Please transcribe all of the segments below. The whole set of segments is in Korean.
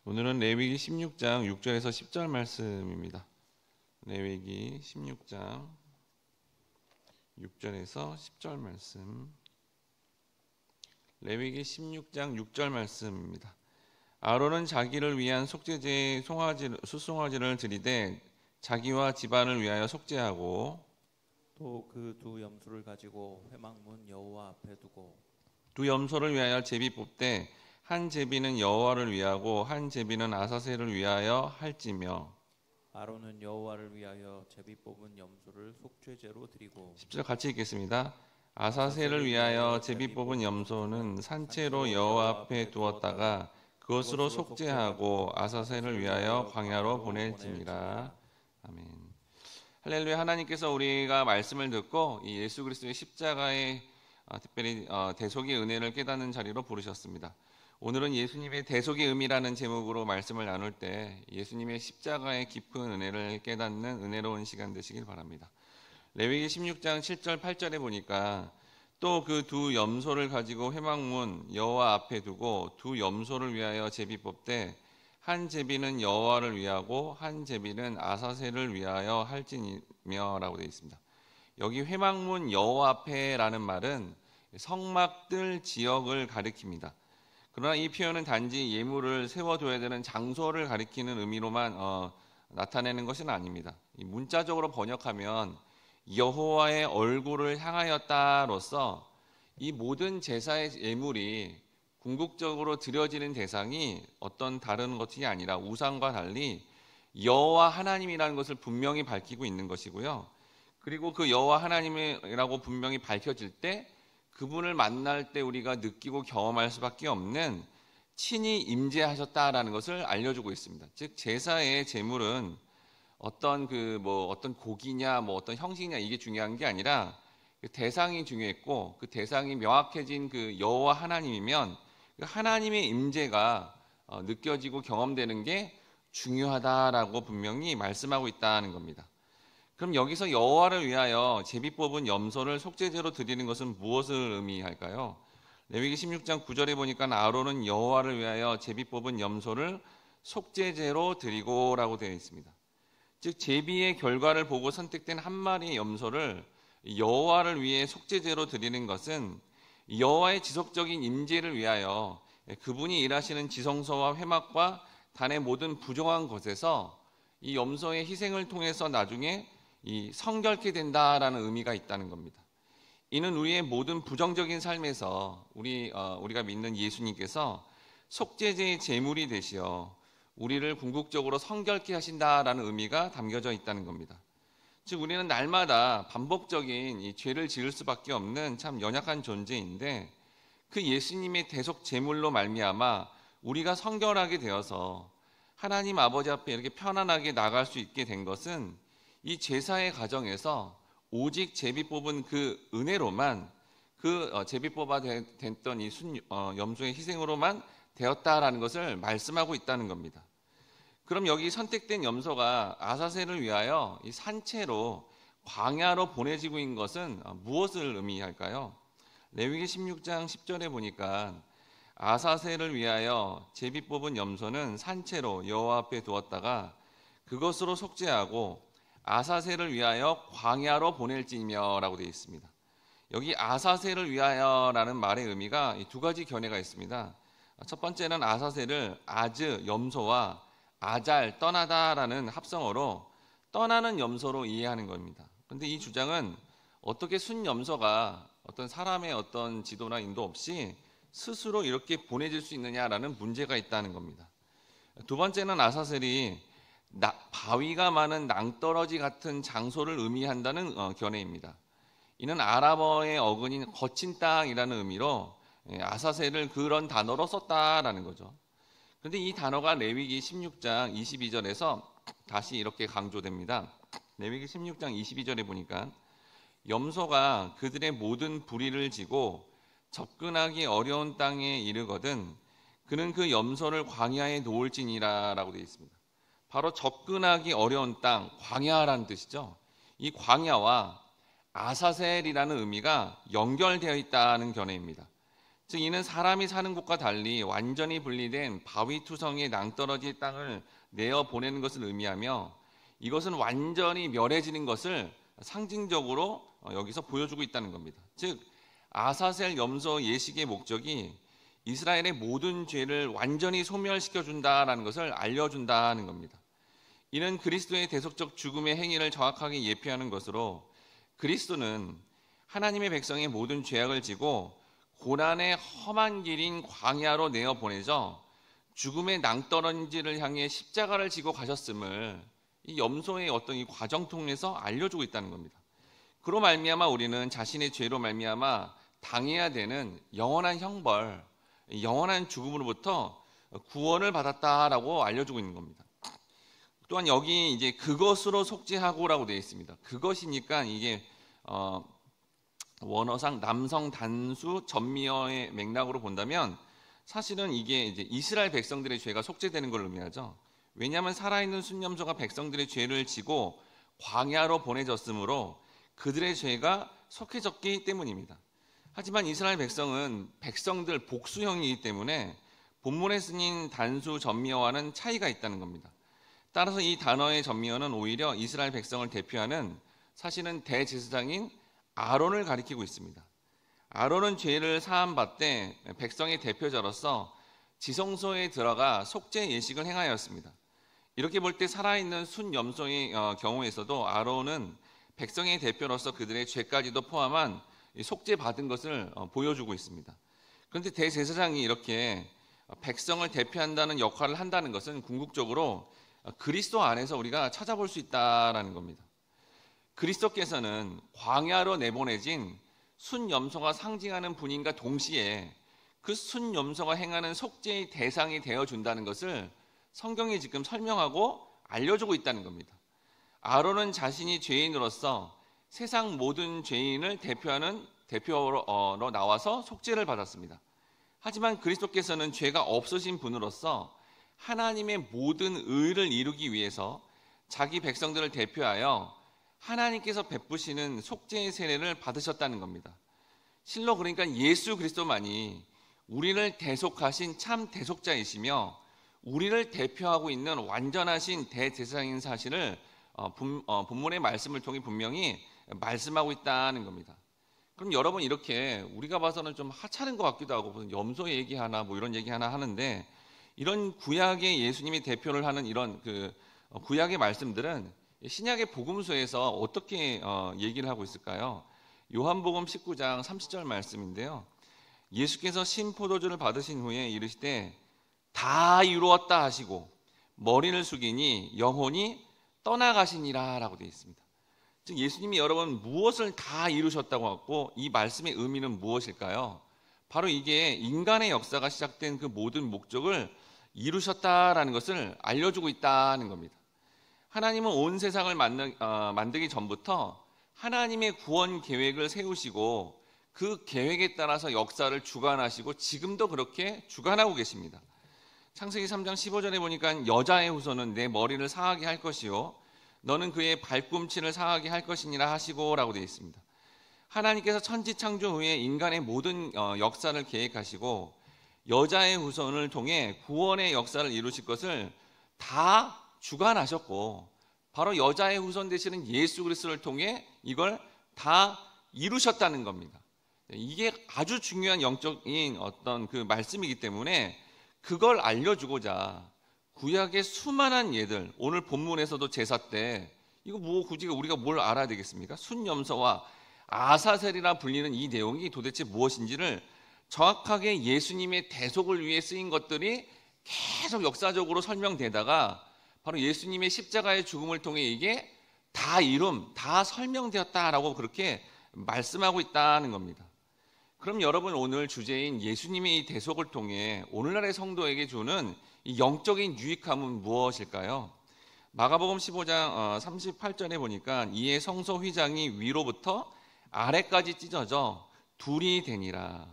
오늘은 레위기 16장 6절에서 10절 말씀입니다. 레위기 16장 6절에서 10절 말씀. 레위기 16장 6절 말씀입니다. 아론은 자기를 위한 속죄제의 수송아지를 드리되 자기와 집안을 위하여 속죄하고 또 그 두 염소를 가지고 회막문 여호와 앞에 두고 두 염소를 위하여 제비 뽑되 한 제비는 여호와를 위하고 한 제비는 아사셀을 위하여 할지며. 아론은 여호와를 위하여 제비 뽑은 염소를 속죄제로 드리고 10절 같이 읽겠습니다. 아사셀을 위하여 제비 뽑은 염소는 산채로 여호와 앞에 두었다가 그것으로 속죄하고 아사셀을 위하여 광야로 보낼지니라. 아멘. 할렐루야. 하나님께서 우리가 말씀을 듣고 이 예수 그리스도의 십자가의 특별히 대속의 은혜를 깨닫는 자리로 부르셨습니다. 오늘은 예수님의 대속의 의미라는 제목으로 말씀을 나눌 때 예수님의 십자가의 깊은 은혜를 깨닫는 은혜로운 시간 되시길 바랍니다. 레위기 16장 7절 8절에 보니까 또 그 두 염소를 가지고 회막문 여호와 앞에 두고 두 염소를 위하여 제비 뽑되 한 제비는 여호와를 위하고 한 제비는 아사셀을 위하여 할지니며라고 되어 있습니다. 여기 회막문 여호와 앞에라는 말은 성막들 지역을 가리킵니다. 그러나 이 표현은 단지 예물을 세워둬야 되는 장소를 가리키는 의미로만 나타내는 것은 아닙니다. 문자적으로 번역하면 여호와의 얼굴을 향하였다로서 이 모든 제사의 예물이 궁극적으로 드려지는 대상이 어떤 다른 것이 아니라 우상과 달리 여호와 하나님이라는 것을 분명히 밝히고 있는 것이고요. 그리고 그 여호와 하나님이라고 분명히 밝혀질 때 그분을 만날 때 우리가 느끼고 경험할 수밖에 없는 친히 임재하셨다라는 것을 알려주고 있습니다. 즉 제사의 제물은 어떤 어떤 고기냐 어떤 형식이냐 이게 중요한 게 아니라 그 대상이 중요했고 그 대상이 명확해진 그 여호와 하나님이면 그 하나님의 임재가 느껴지고 경험되는 게 중요하다라고 분명히 말씀하고 있다는 겁니다. 그럼 여기서 여호와를 위하여 제비 뽑은 염소를 속죄제로 드리는 것은 무엇을 의미할까요? 레위기 16장 9절에 보니까 아론은 여호와를 위하여 제비 뽑은 염소를 속죄제로 드리고라고 되어 있습니다. 즉 제비의 결과를 보고 선택된 한 마리의 염소를 여호와를 위해 속죄제로 드리는 것은 여호와의 지속적인 임재를 위하여 그분이 일하시는 지성소와 회막과 단의 모든 부정한 곳에서 이 염소의 희생을 통해서 나중에 성결케 된다라는 의미가 있다는 겁니다. 이는 우리의 모든 부정적인 삶에서 우리가 믿는 예수님께서 속죄제의 제물이 되시어 우리를 궁극적으로 성결케 하신다라는 의미가 담겨져 있다는 겁니다. 즉 우리는 날마다 반복적인 이 죄를 지을 수밖에 없는 참 연약한 존재인데 그 예수님의 대속 제물로 말미암아 우리가 성결하게 되어서 하나님 아버지 앞에 이렇게 편안하게 나갈 수 있게 된 것은 이 제사의 과정에서 오직 제비 뽑은 그 은혜로만 그 제비 뽑아 됐던 이 염소의 희생으로만 되었다라는 것을 말씀하고 있다는 겁니다. 그럼 여기 선택된 염소가 아사셀을 위하여 이 산채로 광야로 보내지고 있는 것은 무엇을 의미할까요? 레위기 16장 10절에 보니까 아사셀을 위하여 제비 뽑은 염소는 산채로 여호와 앞에 두었다가 그것으로 속죄하고 아사셀을 위하여 광야로 보낼지며라고 되어 있습니다. 여기 아사셀을 위하여라는 말의 의미가 두 가지 견해가 있습니다. 첫 번째는 아사셀을 아즈 염소와 아잘 떠나다라는 합성어로 떠나는 염소로 이해하는 겁니다. 그런데 이 주장은 어떻게 순 염소가 어떤 사람의 어떤 지도나 인도 없이 스스로 이렇게 보내질 수 있느냐라는 문제가 있다는 겁니다. 두 번째는 아사셀이 바위가 많은 낭떠러지 같은 장소를 의미한다는 견해입니다. 이는 아랍어의 어근인 거친 땅이라는 의미로 아사셀을 그런 단어로 썼다라는 거죠. 그런데 이 단어가 레위기 16장 22절에서 다시 이렇게 강조됩니다. 레위기 16장 22절에 보니까 염소가 그들의 모든 불의를 지고 접근하기 어려운 땅에 이르거든 그는 그 염소를 광야에 놓을지니라 라고 되어 있습니다. 바로 접근하기 어려운 땅, 광야라는 뜻이죠. 이 광야와 아사셀이라는 의미가 연결되어 있다는 견해입니다. 즉 이는 사람이 사는 곳과 달리 완전히 분리된 바위투성이의 낭떠러지 땅을 내어 보내는 것을 의미하며 이것은 완전히 멸해지는 것을 상징적으로 여기서 보여주고 있다는 겁니다. 즉 아사셀 염소 예식의 목적이 이스라엘의 모든 죄를 완전히 소멸시켜준다라는 것을 알려준다는 겁니다. 이는 그리스도의 대속적 죽음의 행위를 정확하게 예표하는 것으로 그리스도는 하나님의 백성의 모든 죄악을 지고 고난의 험한 길인 광야로 내어보내져 죽음의 낭떠러지를 향해 십자가를 지고 가셨음을 이 염소의 어떤 이 과정 통해서 알려주고 있다는 겁니다. 그로 말미암아 우리는 자신의 죄로 말미암아 당해야 되는 영원한 형벌, 영원한 죽음으로부터 구원을 받았다라고 알려주고 있는 겁니다. 또한 여기 이제 그것으로 속죄하고라고 되어 있습니다. 그것이니까 이게 원어상 남성 단수 전미어의 맥락으로 본다면 사실은 이게 이제 이스라엘 백성들의 죄가 속죄되는 걸 의미하죠. 왜냐하면 살아있는 순염소가 백성들의 죄를 지고 광야로 보내졌으므로 그들의 죄가 속해졌기 때문입니다. 하지만 이스라엘 백성은 백성들 복수형이기 때문에 본문에 쓰인 단수 전미어와는 차이가 있다는 겁니다. 따라서 이 단어의 전미어는 오히려 이스라엘 백성을 대표하는 사실은 대제사장인 아론을 가리키고 있습니다. 아론은 죄를 사함받되 백성의 대표자로서 지성소에 들어가 속죄 예식을 행하였습니다. 이렇게 볼 때 살아있는 순염소의 경우에서도 아론은 백성의 대표로서 그들의 죄까지도 포함한 속죄 받은 것을 보여주고 있습니다. 그런데 대제사장이 이렇게 백성을 대표한다는 역할을 한다는 것은 궁극적으로 그리스도 안에서 우리가 찾아볼 수 있다라는 겁니다. 그리스도께서는 광야로 내보내진 순염소가 상징하는 분인과 동시에 그 순염소가 행하는 속죄의 대상이 되어준다는 것을 성경이 지금 설명하고 알려주고 있다는 겁니다. 아론은 자신이 죄인으로서 세상 모든 죄인을 대표하는 대표로 나와서 속죄를 받았습니다. 하지만 그리스도께서는 죄가 없으신 분으로서 하나님의 모든 의를 이루기 위해서 자기 백성들을 대표하여 하나님께서 베푸시는 속죄의 세례를 받으셨다는 겁니다. 실로 그러니까 예수 그리스도만이 우리를 대속하신 참 대속자이시며 우리를 대표하고 있는 완전하신 대제사장인 사실을 본문의 말씀을 통해 분명히 말씀하고 있다는 겁니다. 그럼 여러분 이렇게 우리가 봐서는 좀 하찮은 것 같기도 하고 무슨 염소 얘기하나 뭐 이런 얘기 하나 하는데 이런 구약의 예수님이 대표를 하는 이런 구약의 말씀들은 신약의 복음서에서 어떻게 얘기를 하고 있을까요? 요한복음 19장 30절 말씀인데요. 예수께서 신포도주를 받으신 후에 이르시되 다 이루었다 하시고 머리를 숙이니 영혼이 떠나가시니라 라고 되어 있습니다. 즉 예수님이 여러분 무엇을 다 이루셨다고 하고 이 말씀의 의미는 무엇일까요? 바로 이게 인간의 역사가 시작된 그 모든 목적을 이루셨다라는 것을 알려주고 있다는 겁니다. 하나님은 온 세상을 만들기 전부터 하나님의 구원 계획을 세우시고 그 계획에 따라서 역사를 주관하시고 지금도 그렇게 주관하고 계십니다. 창세기 3장 15절에 보니까 여자의 후손은 내 머리를 상하게 할 것이요 너는 그의 발꿈치를 상하게 할 것이니라 하시고 라고 되어 있습니다. 하나님께서 천지 창조 후에 인간의 모든 역사를 계획하시고 여자의 후손을 통해 구원의 역사를 이루실 것을 다 주관하셨고 바로 여자의 후손 되시는 예수 그리스도를 통해 이걸 다 이루셨다는 겁니다. 이게 아주 중요한 영적인 어떤 그 말씀이기 때문에 그걸 알려주고자 구약의 수많은 예들, 오늘 본문에서도 제사 때 이거 뭐 굳이 우리가 뭘 알아야 되겠습니까? 순염소와 아사셀이라 불리는 이 내용이 도대체 무엇인지를 정확하게 예수님의 대속을 위해 쓰인 것들이 계속 역사적으로 설명되다가 바로 예수님의 십자가의 죽음을 통해 이게 다 이룸, 다 설명되었다라고 그렇게 말씀하고 있다는 겁니다. 그럼 여러분 오늘 주제인 예수님의 이 대속을 통해 오늘날의 성도에게 주는 이 영적인 유익함은 무엇일까요? 마가복음 15장 38절에 보니까 이에 성소 휘장이 위로부터 아래까지 찢어져 둘이 되니라.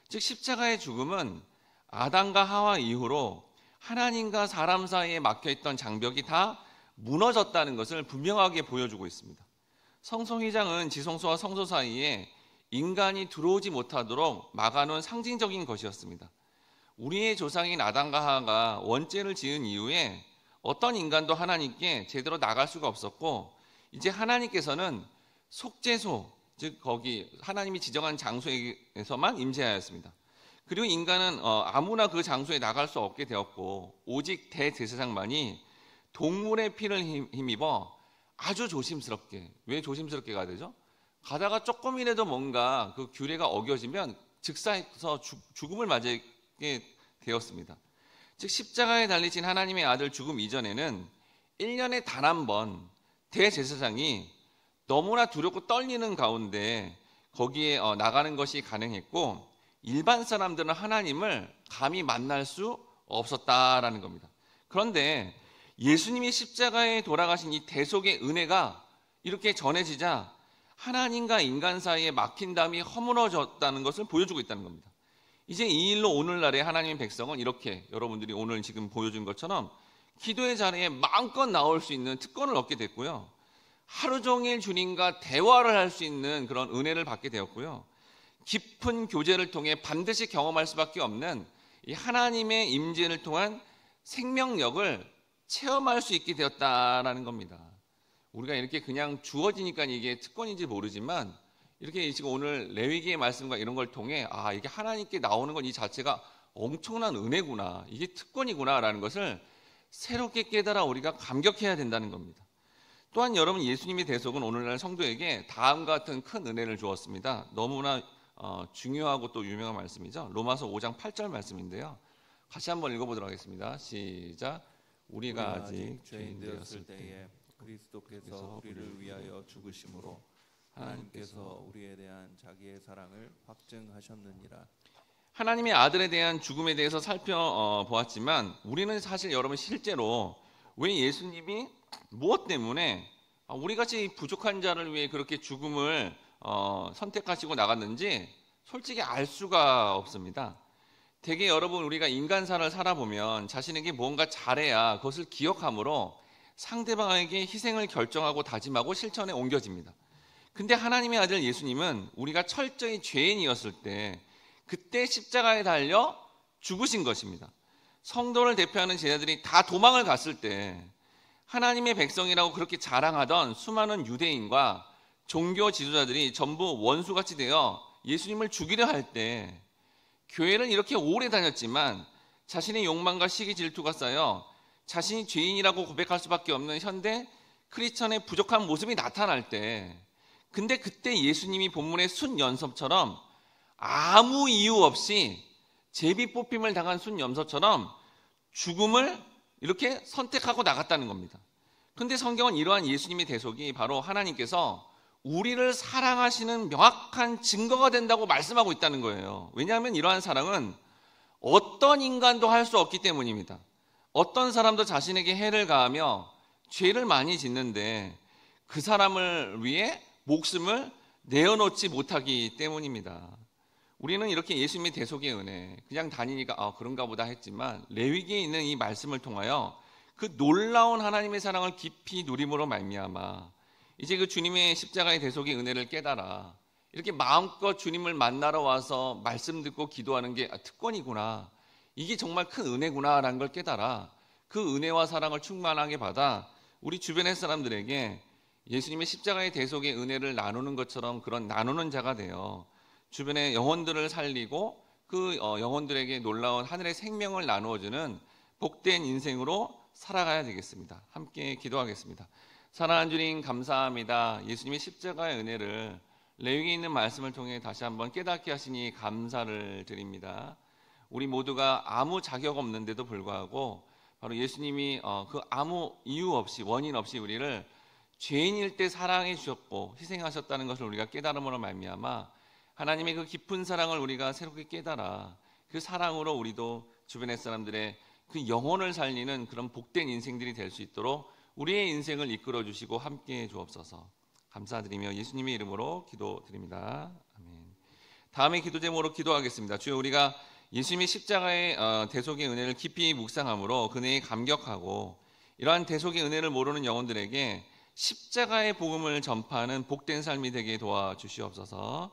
즉 십자가의 죽음은 아담과 하와 이후로 하나님과 사람 사이에 막혀있던 장벽이 다 무너졌다는 것을 분명하게 보여주고 있습니다. 성소 휘장은 지성소와 성소 사이에 인간이 들어오지 못하도록 막아놓은 상징적인 것이었습니다. 우리의 조상인 아담과 하와가 원죄를 지은 이후에 어떤 인간도 하나님께 제대로 나갈 수가 없었고, 이제 하나님께서는 속죄소, 즉 거기 하나님이 지정한 장소에서만 임재하였습니다. 그리고 인간은 아무나 그 장소에 나갈 수 없게 되었고, 오직 대제사장만이 동물의 피를 힘입어 아주 조심스럽게, 왜 조심스럽게 가야 되죠? 가다가 조금이라도 뭔가 그 규례가 어겨지면 즉사해서 죽음을 맞게 되었습니다. 즉 십자가에 달리신 하나님의 아들 죽음 이전에는 1년에 단 한 번 대제사장이 너무나 두렵고 떨리는 가운데 거기에 나가는 것이 가능했고, 일반 사람들은 하나님을 감히 만날 수 없었다라는 겁니다. 그런데 예수님이 십자가에 돌아가신 이 대속의 은혜가 이렇게 전해지자 하나님과 인간 사이에 막힌 담이 허물어졌다는 것을 보여주고 있다는 겁니다. 이제 이 일로 오늘날의 하나님의 백성은 이렇게 여러분들이 오늘 지금 보여준 것처럼 기도의 자리에 마음껏 나올 수 있는 특권을 얻게 됐고요. 하루 종일 주님과 대화를 할 수 있는 그런 은혜를 받게 되었고요. 깊은 교제를 통해 반드시 경험할 수밖에 없는 이 하나님의 임재를 통한 생명력을 체험할 수 있게 되었다라는 겁니다. 우리가 이렇게 그냥 주어지니까 이게 특권인지 모르지만 이렇게 지금 오늘 레위기의 말씀과 이런 걸 통해 이게 하나님께 나오는 건 이 자체가 엄청난 은혜구나, 이게 특권이구나라는 것을 새롭게 깨달아 우리가 감격해야 된다는 겁니다. 또한 여러분, 예수님의 대속은 오늘날 성도에게 다음과 같은 큰 은혜를 주었습니다. 너무나 중요하고 또 유명한 말씀이죠. 로마서 5장 8절 말씀인데요. 같이 한번 읽어보도록 하겠습니다. 시작. 우리가 아직 죄인 되었을 때에 그리스도께서 우리를 위하여 죽으심으로 하나님께서 우리에 대한 자기의 사랑을 확증하셨느니라. 하나님의 아들에 대한 죽음에 대해서 살펴보았지만 우리는 사실 여러분 실제로 왜 예수님이 무엇 때문에 우리같이 부족한 자를 위해 그렇게 죽음을 선택하시고 나갔는지 솔직히 알 수가 없습니다. 대개 여러분, 우리가 인간사를 살아보면 자신에게 뭔가 잘해야 그것을 기억함으로 상대방에게 희생을 결정하고 다짐하고 실천에 옮겨집니다. 근데 하나님의 아들 예수님은 우리가 철저히 죄인이었을 때 그때 십자가에 달려 죽으신 것입니다. 성도를 대표하는 제자들이 다 도망을 갔을 때 하나님의 백성이라고 그렇게 자랑하던 수많은 유대인과 종교 지도자들이 전부 원수같이 되어 예수님을 죽이려 할 때 교회를 이렇게 오래 다녔지만 자신의 욕망과 시기 질투가 쌓여 자신이 죄인이라고 고백할 수밖에 없는 현대 크리스천의 부족한 모습이 나타날 때, 근데 그때 예수님이 본문의 순연섭처럼 아무 이유 없이 제비 뽑힘을 당한 순연섭처럼 죽음을 이렇게 선택하고 나갔다는 겁니다. 근데 성경은 이러한 예수님의 대속이 바로 하나님께서 우리를 사랑하시는 명확한 증거가 된다고 말씀하고 있다는 거예요. 왜냐하면 이러한 사랑은 어떤 인간도 할 수 없기 때문입니다. 어떤 사람도 자신에게 해를 가하며 죄를 많이 짓는데 그 사람을 위해 목숨을 내어놓지 못하기 때문입니다. 우리는 이렇게 예수님의 대속의 은혜, 그냥 다니니까 그런가 보다 했지만 레위기에 있는 이 말씀을 통하여 그 놀라운 하나님의 사랑을 깊이 누림으로 말미암아 이제 그 주님의 십자가의 대속의 은혜를 깨달아 이렇게 마음껏 주님을 만나러 와서 말씀 듣고 기도하는 게 특권이구나, 이게 정말 큰 은혜구나라는 걸 깨달아 그 은혜와 사랑을 충만하게 받아 우리 주변의 사람들에게 예수님의 십자가의 대속의 은혜를 나누는 것처럼 그런 나누는 자가 되어 주변의 영혼들을 살리고 그 영혼들에게 놀라운 하늘의 생명을 나누어주는 복된 인생으로 살아가야 되겠습니다. 함께 기도하겠습니다. 사랑하는 주님, 감사합니다. 예수님의 십자가의 은혜를 레위기에 있는 말씀을 통해 다시 한번 깨닫게 하시니 감사를 드립니다. 우리 모두가 아무 자격 없는데도 불구하고 바로 예수님이 그 아무 이유 없이 원인 없이 우리를 죄인일 때 사랑해 주셨고 희생하셨다는 것을 우리가 깨달음으로 말미암아 하나님의 그 깊은 사랑을 우리가 새롭게 깨달아 그 사랑으로 우리도 주변의 사람들의 그 영혼을 살리는 그런 복된 인생들이 될 수 있도록 우리의 인생을 이끌어 주시고 함께해 주옵소서. 감사드리며 예수님의 이름으로 기도드립니다. 아멘. 다음에 기도 제목으로 기도하겠습니다. 주여, 우리가 예수님의 십자가의 대속의 은혜를 깊이 묵상함으로 그 은혜에 감격하고 이러한 대속의 은혜를 모르는 영혼들에게 십자가의 복음을 전파하는 복된 삶이 되게 도와주시옵소서.